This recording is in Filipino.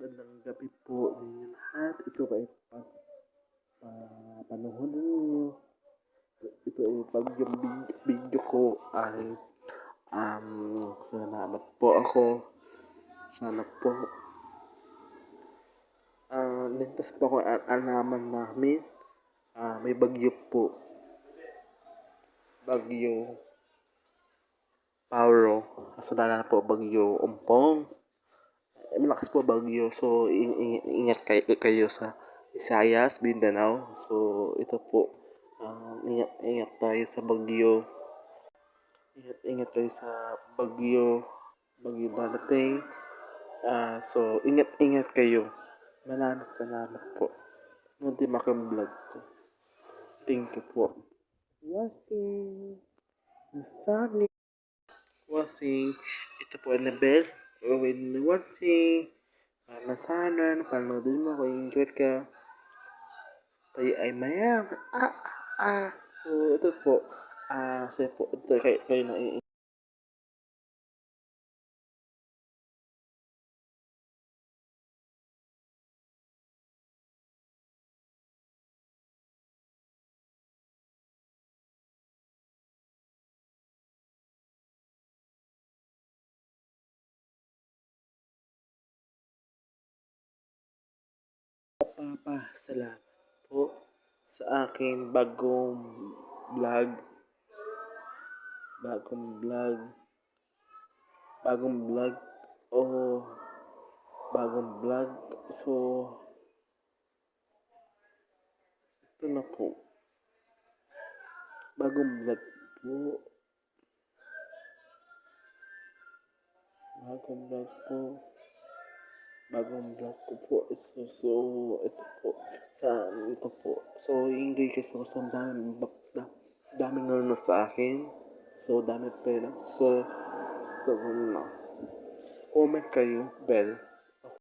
magandang gabi po sa inyo lahat. Ito ay panahon ninyo. Ito ay pag yung video ko ay salamat po ako. Sana po lintas po ako alaman namin. May bagyo po. Bagyo Pauro. Kasalanan na po bagyo Umpong. Malakas po bagyo. So, ingat kayo sa Visayas, Mindanao. So, ito po. Ingat tayo sa bagyo. Ingat tayo sa bagyo. Bagyo darating. So, ingat kayo. Maraming salamat po. Munti vlog ko. Thank you po. Watching. Sunny. Watching. Ito po Annabelle. When watching. Sana napanoodin mo ako, enjoy ka. Tayo ay mayang. So, ito po. Kasi po, ito kayo na Salamat po sa aking vlog. Bagong vlog. Bagong vlog. So, ito na po. Bagong vlog po. Bagong vlog ko po. So, ito po. So, enjoy kayo sa daming nanonood sa akin. So, dami pera. So, ito na. Comment kayo, bell.